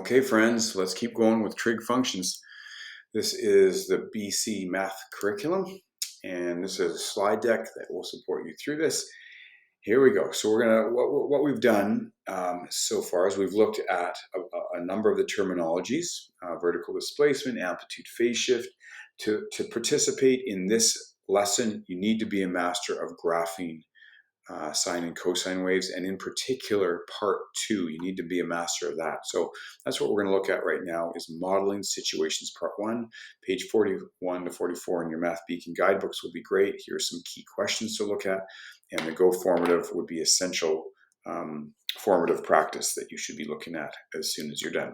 Okay, friends, let's keep going with trig functions. This is the BC math curriculum, and this is a slide deck that will support you through this. Here we go. So we're gonna what we've done so far is we've looked at a number of the terminologies: vertical displacement, amplitude, phase shift. To participate in this lesson, you need to be a master of graphing sine and cosine waves, and in particular part 2, you need to be a master of that. So that's what we're going to look at right now is modeling situations part 1. Page 41 to 44 in your Math Beacon guidebooks will be great. Here are some key questions to look at, and the go formative would be essential formative practice that you should be looking at as soon as you're done.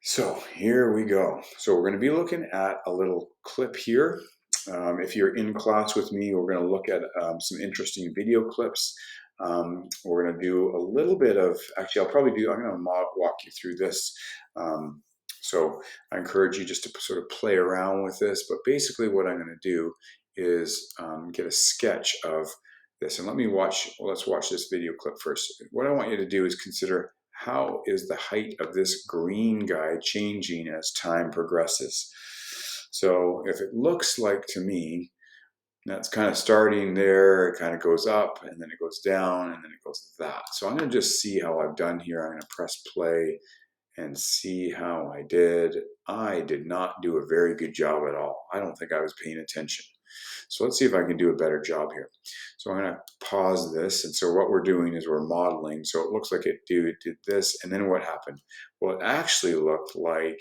So here we go. So we're going to be looking at a little clip here. If you're in class with me, we're going to look at some interesting video clips. We're going to do a little bit of, I'm going to walk you through this. So I encourage you just to sort of play around with this, but basically what I'm going to do is get a sketch of this. And let's watch this video clip first. What I want you to do is consider, how is the height of this green guy changing as time progresses? So if it looks like to me, that's kind of starting there, it kind of goes up and then it goes down and then it goes that. So I'm going to just see how I've done here. I'm going to press play and see how I did. I did not do a very good job at all. I don't think I was paying attention. So let's see if I can do a better job here. So I'm going to pause this. And so what we're doing is we're modeling. So it looks like it did this. And then what happened? Well, it actually looked like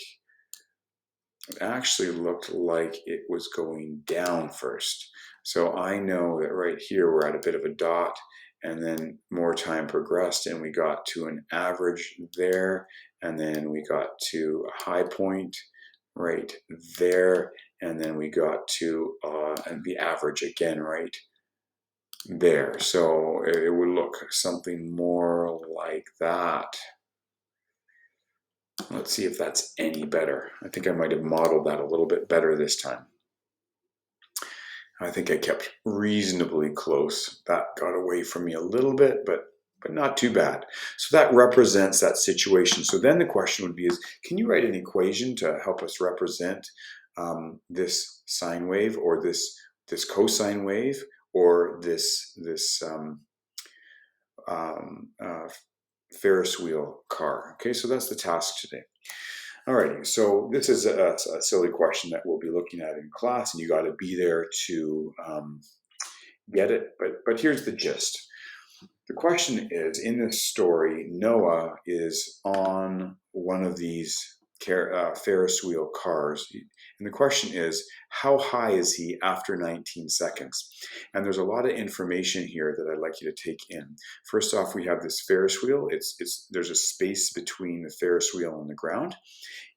it was going down first. So I know that right here we're at a bit of a dot, and then more time progressed and we got to an average there, and then we got to a high point right there, and then we got to the average again right there. So it would look something more like that. Let's see if that's any better. I think I might have modeled that a little bit better this time. I think I kept reasonably close. That got away from me a little bit, but not too bad. So that represents that situation. So then the question would be is, can you write an equation to help us represent this sine wave, or this cosine wave, or this Ferris wheel car? Okay, so that's the task today. Alrighty, so this is a silly question that we'll be looking at in class, and you got to be there to get it. But here's the gist. The question is, in this story, Noah is on one of these Ferris wheel cars. And the question is, how high is he after 19 seconds? And there's a lot of information here that I'd like you to take in. First off, we have this Ferris wheel. There's a space between the Ferris wheel and the ground,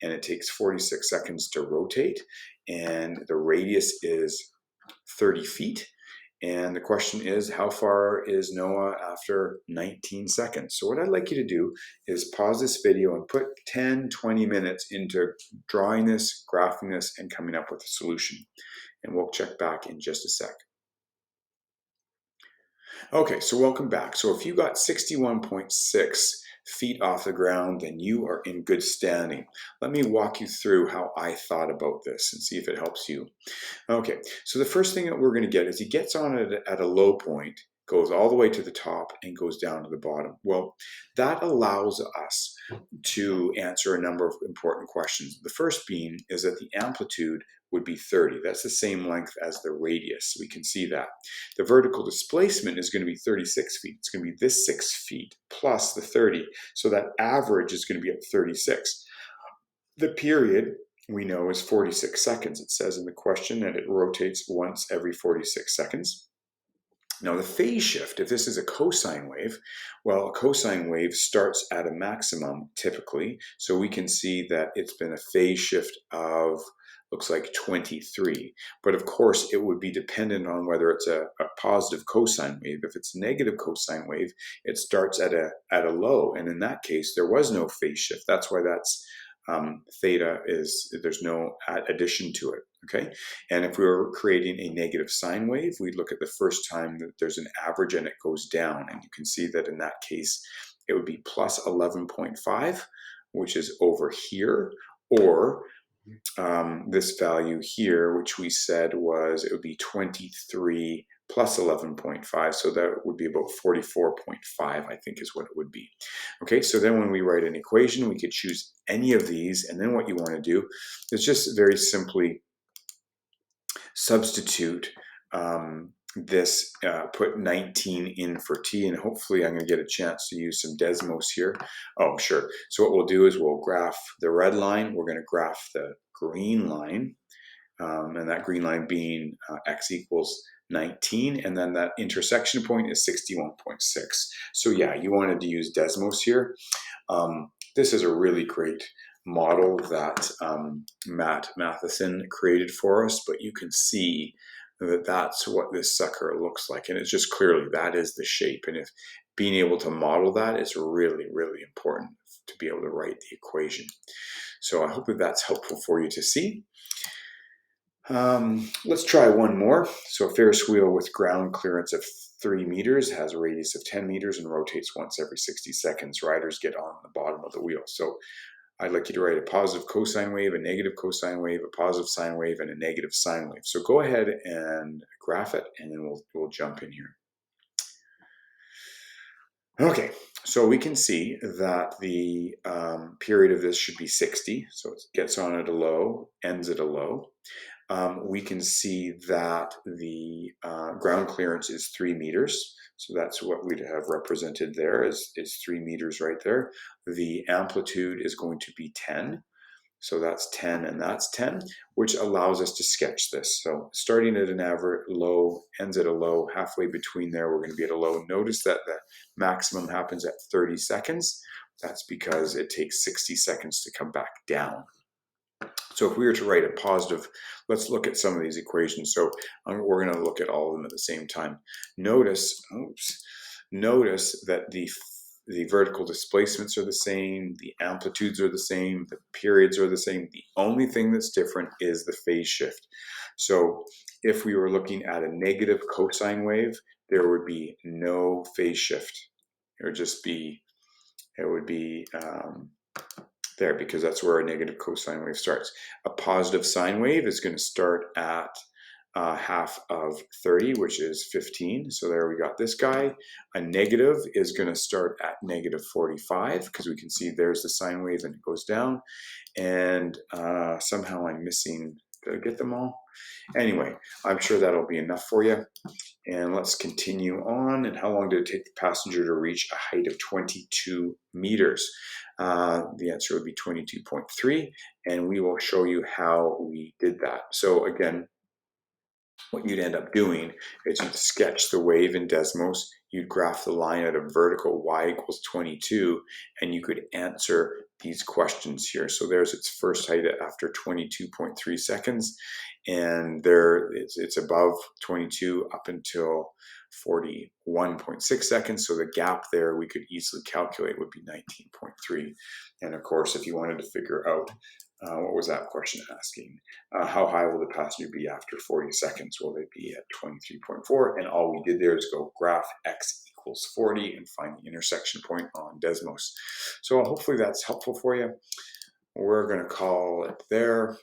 and it takes 46 seconds to rotate, and the radius is 30 feet. And the question is, how far is Noah after 19 seconds? So what I'd like you to do is pause this video and put 10, 20 minutes into drawing this, graphing this, and coming up with a solution. And we'll check back in just a sec. Okay, so welcome back. So if you got 61.6 feet off the ground, then you are in good standing. Let me walk you through how I thought about this and see if it helps you. Okay, so the first thing that we're going to get is he gets on it at a low point, goes all the way to the top, and goes down to the bottom. Well, that allows us to answer a number of important questions. The first being is that the amplitude would be 30. That's the same length as the radius. We can see that. The vertical displacement is going to be 36 feet. It's going to be this 6 feet plus the 30. So that average is going to be at 36. The period we know is 46 seconds. It says in the question that it rotates once every 46 seconds. Now the phase shift, if this is a cosine wave, well, a cosine wave starts at a maximum typically. So we can see that it's been a phase shift of, looks like 23. But of course, it would be dependent on whether it's a positive cosine wave. If it's a negative cosine wave, it starts at a low. And in that case, there was no phase shift. That's why that's theta is, there's no addition to it, okay? And if we were creating a negative sine wave, we'd look at the first time that there's an average and it goes down. And you can see that in that case, it would be plus 11.5 which is over here, or this value here, which we said was, it would be 23 plus 11.5, so that would be about 44.5, I think is what it would be. Okay, so then when we write an equation, we could choose any of these, and then what you want to do is just very simply substitute this, put 19 in for t, and hopefully I'm going to get a chance to use some Desmos here. Oh, sure. So what we'll do is we'll graph the red line, we're going to graph the green line, and that green line being x equals 19, and then that intersection point is 61.6. So yeah, you wanted to use Desmos here. This is a really great model that Matt Matheson created for us, but you can see that that's what this sucker looks like, and it's just clearly that is the shape. And if being able to model that is really, really important to be able to write the equation. So I hope that that's helpful for you to see. Let's try one more. So a Ferris wheel with ground clearance of 3 meters has a radius of 10 meters and rotates once every 60 seconds. Riders get on the bottom of the wheel. So I'd like you to write a positive cosine wave, a negative cosine wave, a positive sine wave, and a negative sine wave. So go ahead and graph it, and then we'll jump in here. Okay, so we can see that the period of this should be 60. So it gets on at a low, ends at a low. We can see that the ground clearance is 3 meters. So that's what we'd have represented there is 3 meters right there. The amplitude is going to be 10. So that's 10 and that's 10, which allows us to sketch this. So starting at an average low, ends at a low, halfway between there, we're going to be at a low. Notice that the maximum happens at 30 seconds. That's because it takes 60 seconds to come back down. So if we were to write a positive, let's look at some of these equations. So we're going to look at all of them at the same time. Notice that the vertical displacements are the same, the amplitudes are the same, the periods are the same. The only thing that's different is the phase shift. So if we were looking at a negative cosine wave, there would be no phase shift. It would be there, because that's where a negative cosine wave starts. A positive sine wave is going to start at half of 30, which is 15. So there we got this guy. A negative is going to start at negative 45, because we can see there's the sine wave and it goes down. And somehow I'm missing, did I get them all? Anyway, I'm sure that'll be enough for you. And let's continue on. And how long did it take the passenger to reach a height of 22 meters? The answer would be 22.3, and we will show you how we did that. So again, what you'd end up doing is you'd sketch the wave in Desmos, you'd graph the line at a vertical y equals 22, and you could answer these questions here. So there's its first height after 22.3 seconds, and there it's above 22 up until 41.6 seconds. So the gap there we could easily calculate would be 19.3. And of course, if you wanted to figure out what was that question asking? How high will the passenger be after 40 seconds? Will they be at 23.4? And all we did there is go graph x equals 40 and find the intersection point on Desmos. So hopefully that's helpful for you. We're going to call it there.